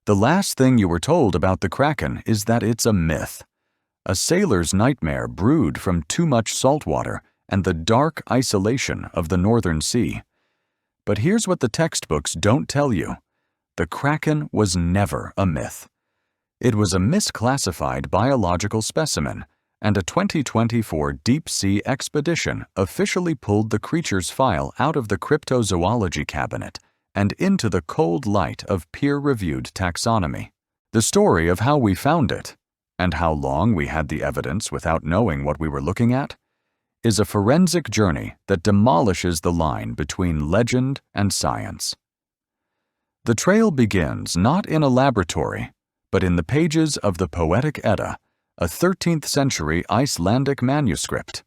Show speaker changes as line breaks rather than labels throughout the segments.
The last thing you were told about the Kraken is that it's a myth. A sailor's nightmare brewed from too much salt water and the dark isolation of the Northern Sea. But here's what the textbooks don't tell you. The Kraken was never a myth. It was a misclassified biological specimen, and a 2024 deep-sea expedition officially pulled the creature's file out of the cryptozoology cabinet and into the cold light of peer-reviewed taxonomy. The story of how we found it, and how long we had the evidence without knowing what we were looking at, is a forensic journey that demolishes the line between legend and science. The trail begins not in a laboratory, but in the pages of the Poetic Edda, a 13th-century Icelandic manuscript.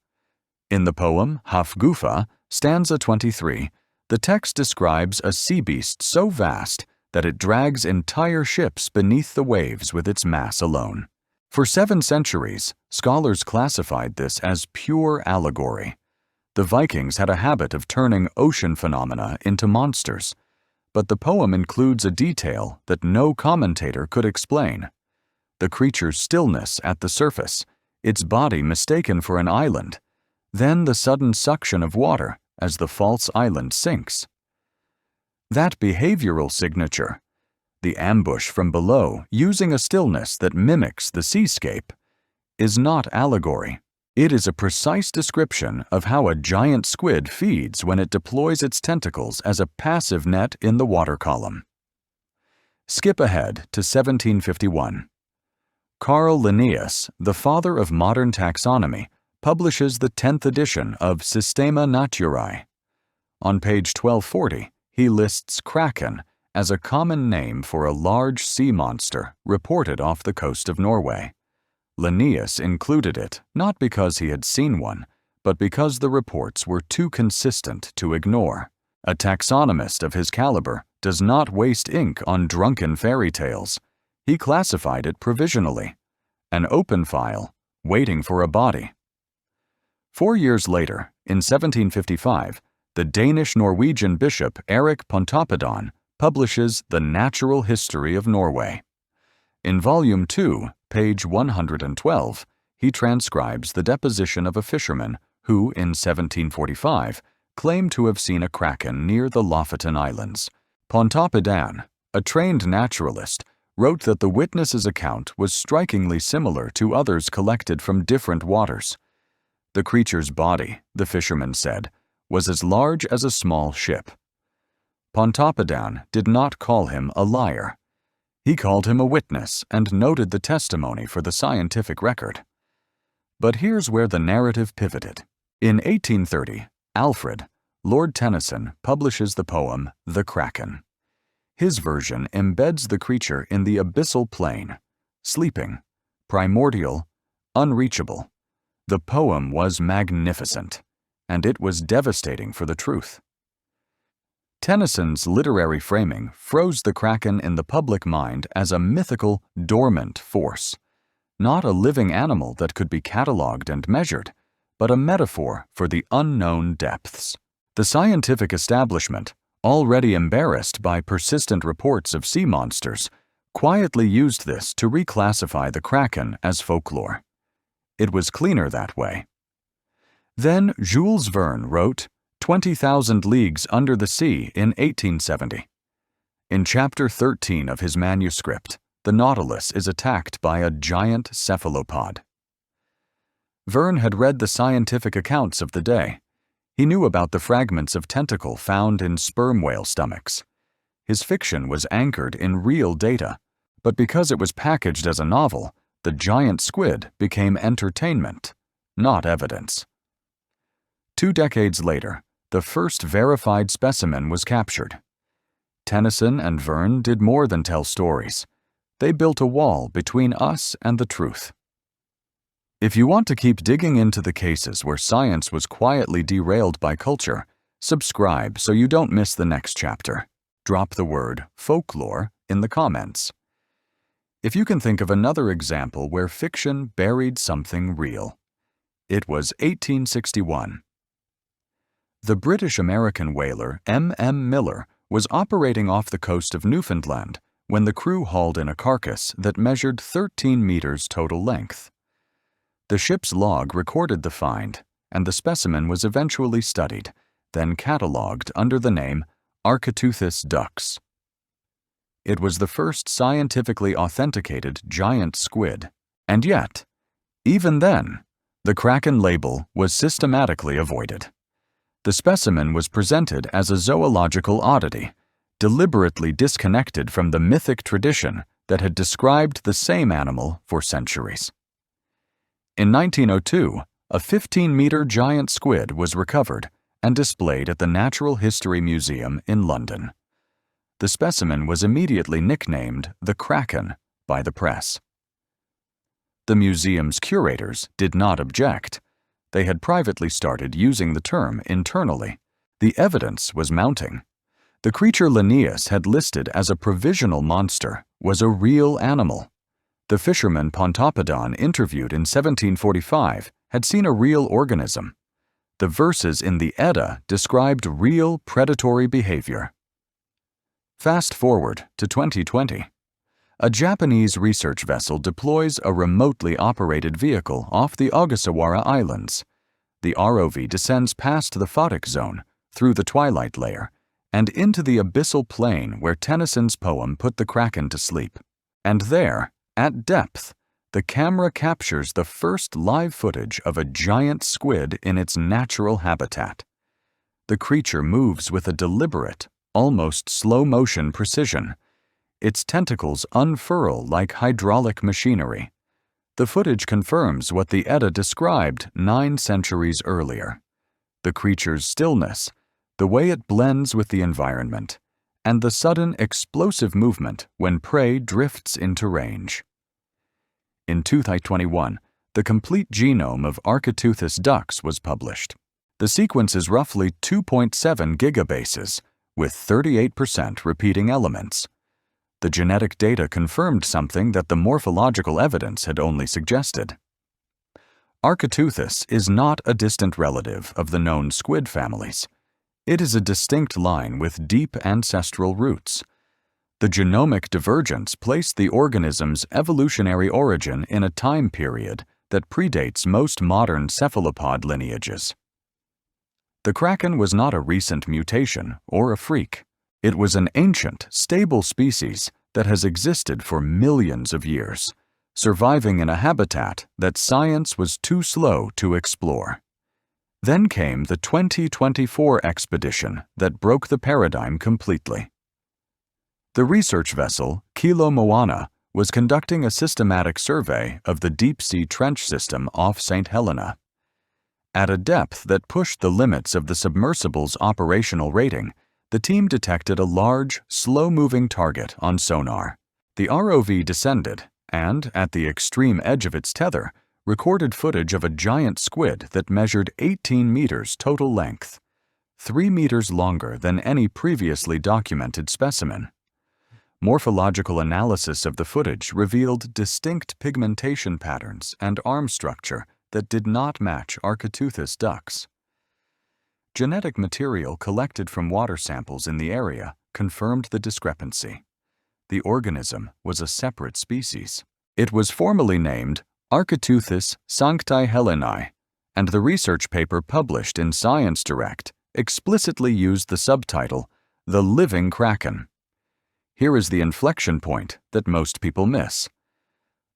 In the poem Hafgufa, stanza 23, the text describes a sea beast so vast that it drags entire ships beneath the waves with its mass alone. For 7 centuries, scholars classified this as pure allegory. The Vikings had a habit of turning ocean phenomena into monsters, but the poem includes a detail that no commentator could explain. The creature's stillness at the surface, its body mistaken for an island, then the sudden suction of water as the false island sinks. That behavioral signature, the ambush from below using a stillness that mimics the seascape, is not allegory. It is a precise description of how a giant squid feeds when it deploys its tentacles as a passive net in the water column. Skip ahead to 1751. Carl Linnaeus, the father of modern taxonomy, publishes the 10th edition of Systema Naturae. On page 1240, he lists Kraken as a common name for a large sea monster reported off the coast of Norway. Linnaeus included it not because he had seen one, but because the reports were too consistent to ignore. A taxonomist of his caliber does not waste ink on drunken fairy tales. He classified it provisionally, an open file, waiting for a body. 4 years later, in 1755, the Danish-Norwegian bishop Erik Pontoppidan publishes The Natural History of Norway. In Volume 2, page 112, he transcribes the deposition of a fisherman who, in 1745, claimed to have seen a kraken near the Lofoten Islands. Pontoppidan, a trained naturalist, wrote that the witness's account was strikingly similar to others collected from different waters. The creature's body, the fisherman said, was as large as a small ship. Pontoppidan did not call him a liar. He called him a witness and noted the testimony for the scientific record. But here's where the narrative pivoted. In 1830, Alfred, Lord Tennyson, publishes the poem The Kraken. His version embeds the creature in the abyssal plane, sleeping, primordial, unreachable. The poem was magnificent, and it was devastating for the truth. Tennyson's literary framing froze the Kraken in the public mind as a mythical, dormant force, not a living animal that could be catalogued and measured, but a metaphor for the unknown depths. The scientific establishment, already embarrassed by persistent reports of sea monsters, quietly used this to reclassify the Kraken as folklore. It was cleaner that way. Then Jules Verne wrote 20,000 Leagues Under the Sea in 1870. In Chapter 13 of his manuscript, the Nautilus is attacked by a giant cephalopod. Verne had read the scientific accounts of the day. He knew about the fragments of tentacle found in sperm whale stomachs. His fiction was anchored in real data, but because it was packaged as a novel, the giant squid became entertainment, not evidence. 2 decades later, the first verified specimen was captured. Tennyson and Verne did more than tell stories. They built a wall between us and the truth. If you want to keep digging into the cases where science was quietly derailed by culture, subscribe so you don't miss the next chapter. Drop the word folklore in the comments. If you can think of another example where fiction buried something real. It was 1861. The British-American whaler M.M. Miller was operating off the coast of Newfoundland when the crew hauled in a carcass that measured 13 meters total length. The ship's log recorded the find, and the specimen was eventually studied, then catalogued under the name Architeuthis dux. It was the first scientifically authenticated giant squid, and yet, even then, the Kraken label was systematically avoided. The specimen was presented as a zoological oddity, deliberately disconnected from the mythic tradition that had described the same animal for centuries. In 1902, a 15-meter giant squid was recovered and displayed at the Natural History Museum in London. The specimen was immediately nicknamed the Kraken by the press. The museum's curators did not object. They had privately started using the term internally. The evidence was mounting. The creature Linnaeus had listed as a provisional monster was a real animal. The fisherman Pontoppidan, interviewed in 1745, had seen a real organism. The verses in the Edda described real predatory behavior. Fast forward to 2020. A Japanese research vessel deploys a remotely operated vehicle off the Ogasawara Islands. The ROV descends past the photic zone, through the twilight layer, and into the abyssal plain where Tennyson's poem put the Kraken to sleep. And there, at depth, the camera captures the first live footage of a giant squid in its natural habitat. The creature moves with a deliberate, almost slow-motion precision. Its tentacles unfurl like hydraulic machinery. The footage confirms what the Edda described 9 centuries earlier. The creature's stillness, the way it blends with the environment, and the sudden explosive movement when prey drifts into range. In 2021, the complete genome of Architeuthis dux was published. The sequence is roughly 2.7 gigabases, with 38% repeating elements. The genetic data confirmed something that the morphological evidence had only suggested. Architeuthis is not a distant relative of the known squid families. It is a distinct line with deep ancestral roots. The genomic divergence placed the organism's evolutionary origin in a time period that predates most modern cephalopod lineages. The Kraken was not a recent mutation or a freak. It was an ancient, stable species that has existed for millions of years, surviving in a habitat that science was too slow to explore. Then came the 2024 expedition that broke the paradigm completely. The research vessel, Kilo Moana, was conducting a systematic survey of the deep-sea trench system off St. Helena. At a depth that pushed the limits of the submersible's operational rating, the team detected a large, slow-moving target on sonar. The ROV descended and, at the extreme edge of its tether, recorded footage of a giant squid that measured 18 meters total length, 3 meters longer than any previously documented specimen. Morphological analysis of the footage revealed distinct pigmentation patterns and arm structure that did not match Architeuthis dux. Genetic material collected from water samples in the area confirmed the discrepancy. The organism was a separate species. It was formally named Architeuthis sanctae Helenae, and the research paper published in Science Direct explicitly used the subtitle, "The Living Kraken." Here is the inflection point that most people miss.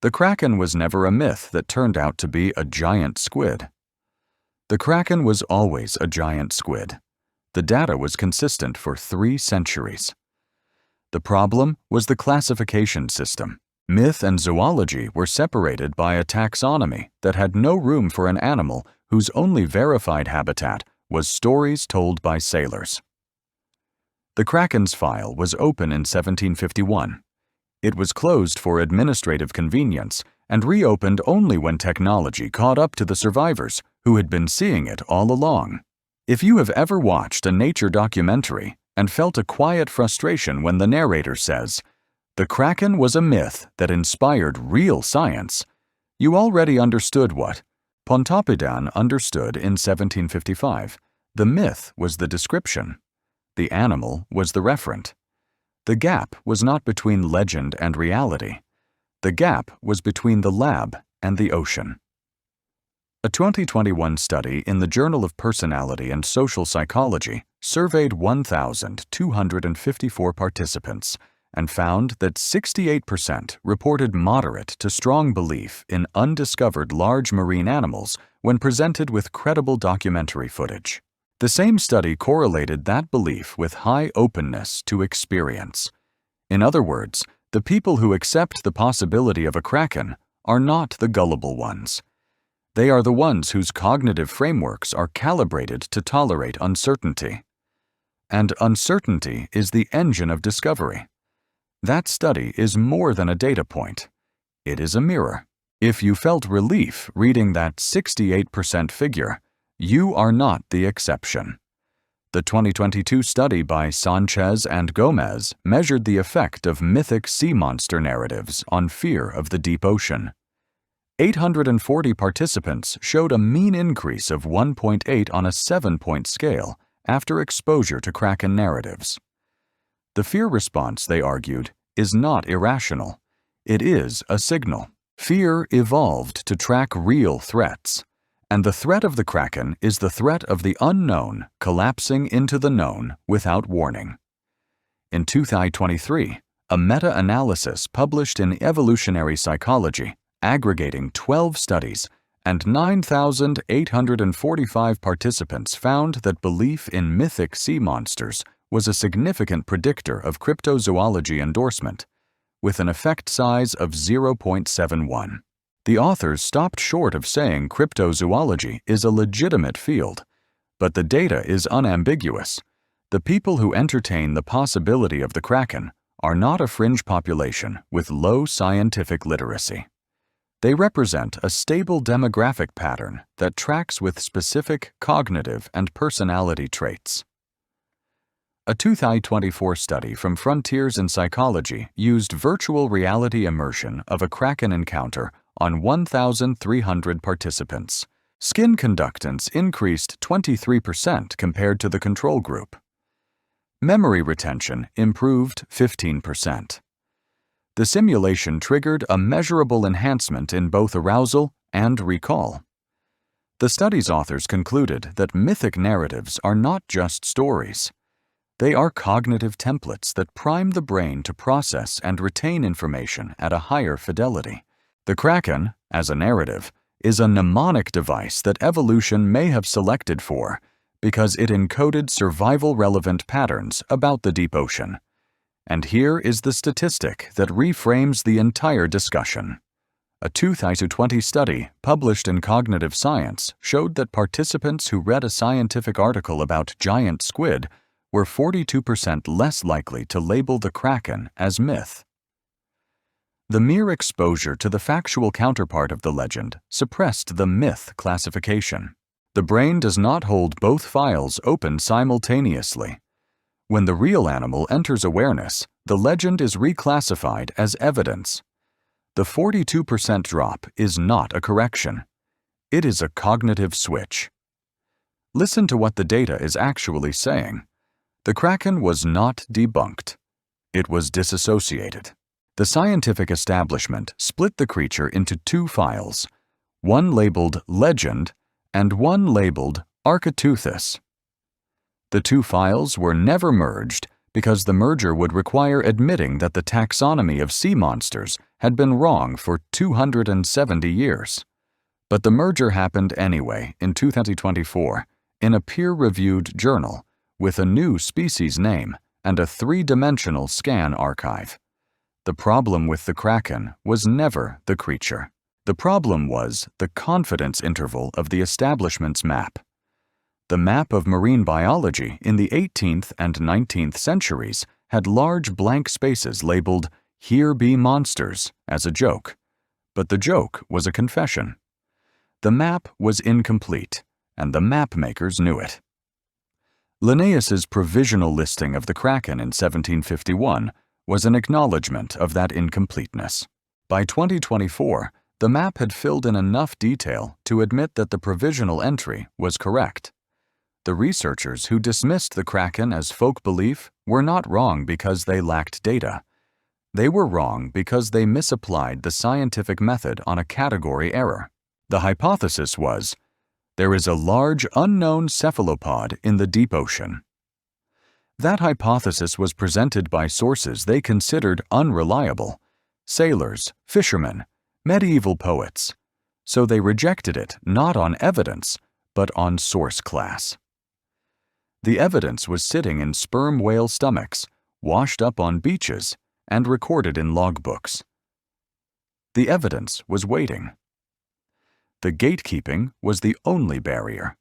The Kraken was never a myth that turned out to be a giant squid. The Kraken was always a giant squid. The data was consistent for 3 centuries. The problem was the classification system. Myth and zoology were separated by a taxonomy that had no room for an animal whose only verified habitat was stories told by sailors. The Kraken's file was open in 1751. It was closed for administrative convenience and reopened only when technology caught up to the survivors who had been seeing it all along. If you have ever watched a nature documentary and felt a quiet frustration when the narrator says, "The Kraken was a myth that inspired real science," you already understood what Pontoppidan understood in 1755. The myth was the description. The animal was the referent. The gap was not between legend and reality. The gap was between the lab and the ocean. A 2021 study in the Journal of Personality and Social Psychology surveyed 1,254 participants and found that 68% reported moderate to strong belief in undiscovered large marine animals when presented with credible documentary footage. The same study correlated that belief with high openness to experience. In other words, the people who accept the possibility of a kraken are not the gullible ones. They are the ones whose cognitive frameworks are calibrated to tolerate uncertainty. And uncertainty is the engine of discovery. That study is more than a data point. It is a mirror. If you felt relief reading that 68% figure, you are not the exception. The 2022 study by Sanchez and Gomez measured the effect of mythic sea monster narratives on fear of the deep ocean. 840 participants showed a mean increase of 1.8 on a 7-point scale after exposure to Kraken narratives. The fear response, they argued, is not irrational. It is a signal. Fear evolved to track real threats. And the threat of the Kraken is the threat of the unknown collapsing into the known without warning. In 2023, a meta-analysis published in Evolutionary Psychology, aggregating 12 studies and 9,845 participants, found that belief in mythic sea monsters was a significant predictor of cryptozoology endorsement, with an effect size of 0.71. The authors stopped short of saying cryptozoology is a legitimate field, but the data is unambiguous. The people who entertain the possibility of the Kraken are not a fringe population with low scientific literacy. They represent a stable demographic pattern that tracks with specific cognitive and personality traits. A 2024 study from Frontiers in Psychology used virtual reality immersion of a Kraken encounter on 1,300 participants. Skin conductance increased 23% compared to the control group. Memory retention improved 15%. The simulation triggered a measurable enhancement in both arousal and recall. The study's authors concluded that mythic narratives are not just stories. They are cognitive templates that prime the brain to process and retain information at a higher fidelity. The Kraken, as a narrative, is a mnemonic device that evolution may have selected for because it encoded survival-relevant patterns about the deep ocean. And here is the statistic that reframes the entire discussion. A 2020 study published in Cognitive Science showed that participants who read a scientific article about giant squid were 42% less likely to label the Kraken as myth. The mere exposure to the factual counterpart of the legend suppressed the myth classification. The brain does not hold both files open simultaneously. When the real animal enters awareness, the legend is reclassified as evidence. The 42% drop is not a correction. It is a cognitive switch. Listen to what the data is actually saying. The Kraken was not debunked. It was disassociated. The scientific establishment split the creature into two files, one labeled Legend and one labeled Architeuthis. The two files were never merged because the merger would require admitting that the taxonomy of sea monsters had been wrong for 270 years. But the merger happened anyway in 2024 in a peer-reviewed journal with a new species name and a three-dimensional scan archive. The problem with the Kraken was never the creature. The problem was the confidence interval of the establishment's map. The map of marine biology in the 18th and 19th centuries had large blank spaces labeled "Here be monsters" as a joke, but the joke was a confession. The map was incomplete, and the map makers knew it. Linnaeus's provisional listing of the Kraken in 1751 was an acknowledgement of that incompleteness. By 2024, the map had filled in enough detail to admit that the provisional entry was correct. The researchers who dismissed the Kraken as folk belief were not wrong because they lacked data. They were wrong because they misapplied the scientific method on a category error. The hypothesis was, there is a large unknown cephalopod in the deep ocean. That hypothesis was presented by sources they considered unreliable: sailors, fishermen, medieval poets. So they rejected it not on evidence, but on source class. The evidence was sitting in sperm whale stomachs, washed up on beaches, and recorded in logbooks. The evidence was waiting. The gatekeeping was the only barrier.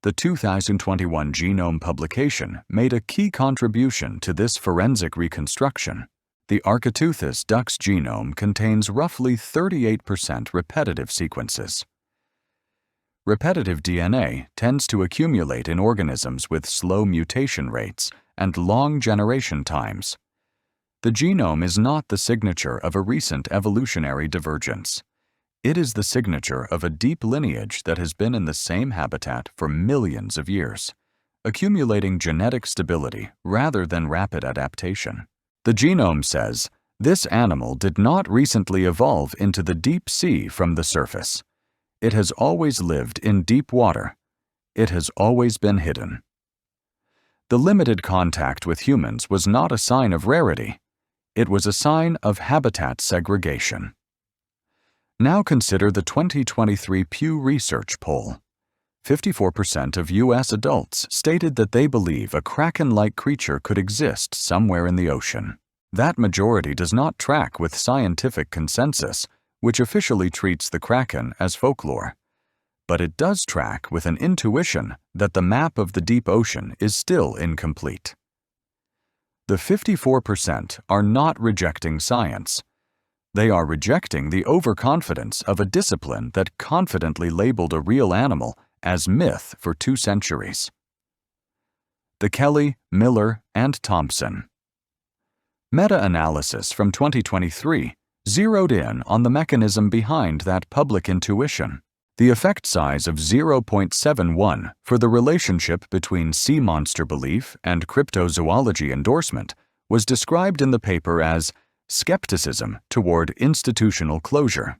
The 2021 genome publication made a key contribution to this forensic reconstruction. The Architeuthis duck's genome contains roughly 38% repetitive sequences. Repetitive DNA tends to accumulate in organisms with slow mutation rates and long generation times. The genome is not the signature of a recent evolutionary divergence. It is the signature of a deep lineage that has been in the same habitat for millions of years, accumulating genetic stability rather than rapid adaptation. The genome says, this animal did not recently evolve into the deep sea from the surface. It has always lived in deep water. It has always been hidden. The limited contact with humans was not a sign of rarity. It was a sign of habitat segregation. Now consider the 2023 Pew Research poll. 54% of U.S. adults stated that they believe a Kraken-like creature could exist somewhere in the ocean. That majority does not track with scientific consensus, which officially treats the Kraken as folklore. But it does track with an intuition that the map of the deep ocean is still incomplete. The 54% are not rejecting science. They are rejecting the overconfidence of a discipline that confidently labeled a real animal as myth for 2 centuries. The Kelly, Miller, and Thompson meta-analysis from 2023 zeroed in on the mechanism behind that public intuition. The effect size of 0.71 for the relationship between sea monster belief and cryptozoology endorsement was described in the paper as skepticism toward institutional closure.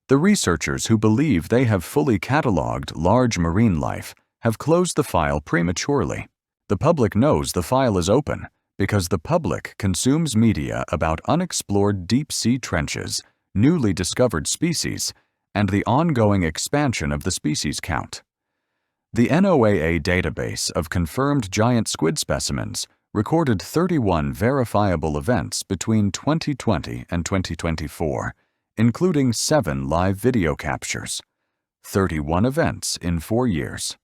The researchers who believe they have fully cataloged large marine life have closed the file prematurely. The public knows the file is open because the public consumes media about unexplored deep-sea trenches, newly discovered species, and the ongoing expansion of the species count. The NOAA database of confirmed giant squid specimens recorded 31 verifiable events between 2020 and 2024, including 7 live video captures, 31 events in 4 years.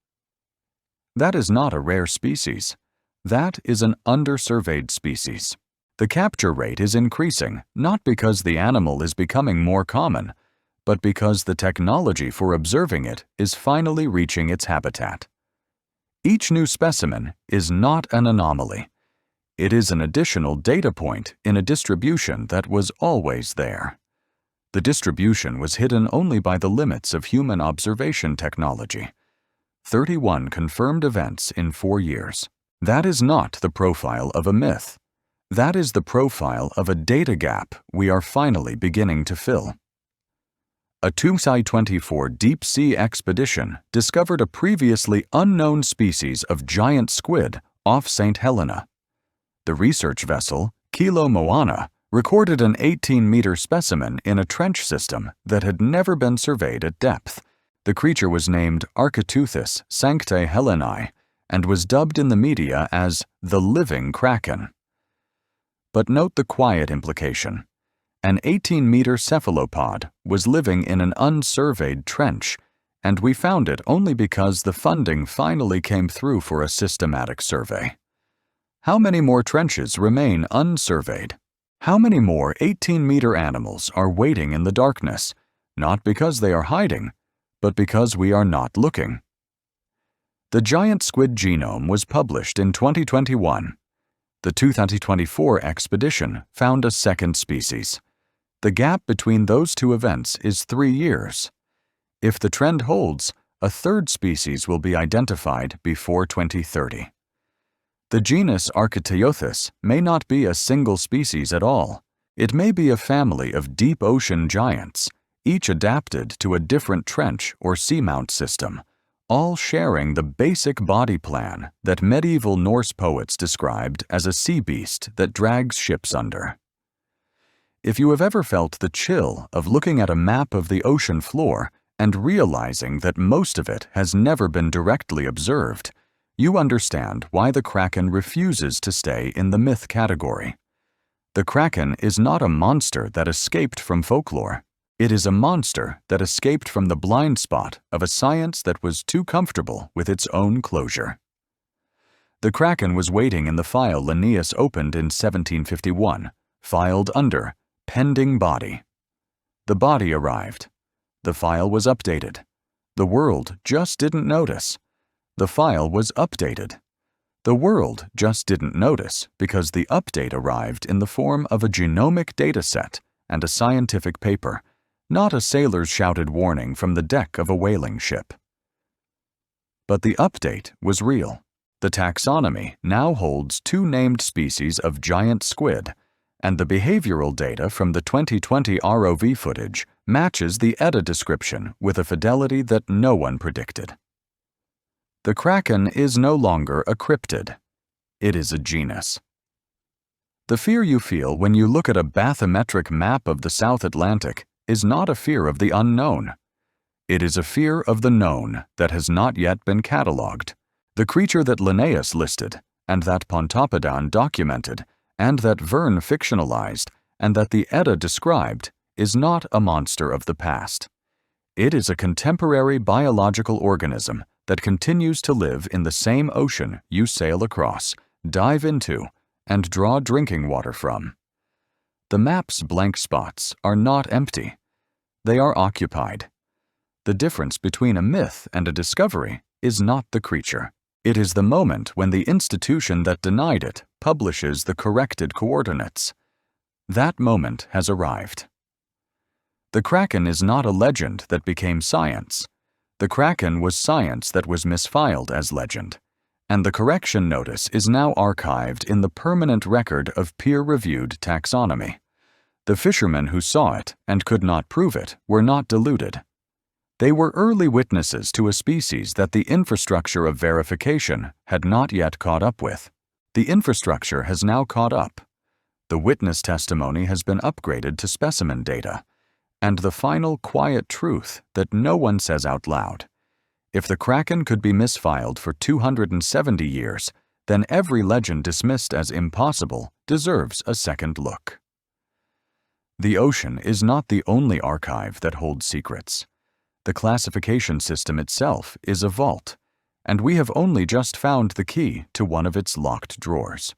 That is not a rare species. That is an undersurveyed species. The capture rate is increasing not because the animal is becoming more common, but because the technology for observing it is finally reaching its habitat. Each new specimen is not an anomaly. It is an additional data point in a distribution that was always there. The distribution was hidden only by the limits of human observation technology. 31 confirmed events in 4 years. That is not the profile of a myth. That is the profile of a data gap we are finally beginning to fill. A 2024 deep-sea expedition discovered a previously unknown species of giant squid off St. Helena. The research vessel, Kilo Moana, recorded an 18-meter specimen in a trench system that had never been surveyed at depth. The creature was named Architeuthis sanctae Helenae and was dubbed in the media as the living Kraken. But note the quiet implication. An 18-meter cephalopod was living in an unsurveyed trench, and we found it only because the funding finally came through for a systematic survey. How many more trenches remain unsurveyed? How many more 18-meter animals are waiting in the darkness, not because they are hiding, but because we are not looking? The giant squid genome was published in 2021. The 2024 expedition found a second species. The gap between those 2 events is 3 years. If the trend holds, A third species will be identified before 2030. The genus Archaeoteuthis may not be a single species at all. It may be a family of deep ocean giants, each adapted to a different trench or seamount system, all sharing the basic body plan that medieval Norse poets described as a sea beast that drags ships under. If you have ever felt the chill of looking at a map of the ocean floor and realizing that most of it has never been directly observed, you understand why the Kraken refuses to stay in the myth category. The Kraken is not a monster that escaped from folklore. It is a monster that escaped from the blind spot of a science that was too comfortable with its own closure. The Kraken was waiting in the file Linnaeus opened in 1751, filed under pending body. The body arrived. The file was updated. The world just didn't notice. The file was updated. The world just didn't notice because the update arrived in the form of a genomic data set and a scientific paper, not a sailor's shouted warning from the deck of a whaling ship. But the update was real. The taxonomy now holds 2 named species of giant squid, and the behavioral data from the 2020 ROV footage matches the ETA description with a fidelity that no one predicted. The Kraken is no longer a cryptid. It is a genus. The fear you feel when you look at a bathymetric map of the South Atlantic is not a fear of the unknown. It is a fear of the known that has not yet been catalogued. The creature that Linnaeus listed, and that Pontoppidan documented, and that Verne fictionalized, and that the Edda described, is not a monster of the past. It is a contemporary biological organism that continues to live in the same ocean you sail across, dive into, and draw drinking water from. The map's blank spots are not empty. They are occupied. The difference between a myth and a discovery is not the creature. It is the moment when the institution that denied it publishes the corrected coordinates. That moment has arrived. The Kraken is not a legend that became science. The Kraken was science that was misfiled as legend, and the correction notice is now archived in the permanent record of peer-reviewed taxonomy. The fishermen who saw it and could not prove it were not deluded. They were early witnesses to a species that the infrastructure of verification had not yet caught up with. The infrastructure has now caught up. The witness testimony has been upgraded to specimen data, and the final quiet truth that no one says out loud. If the Kraken could be misfiled for 270 years, then every legend dismissed as impossible deserves a second look. The ocean is not the only archive that holds secrets. The classification system itself is a vault, and we have only just found the key to one of its locked drawers.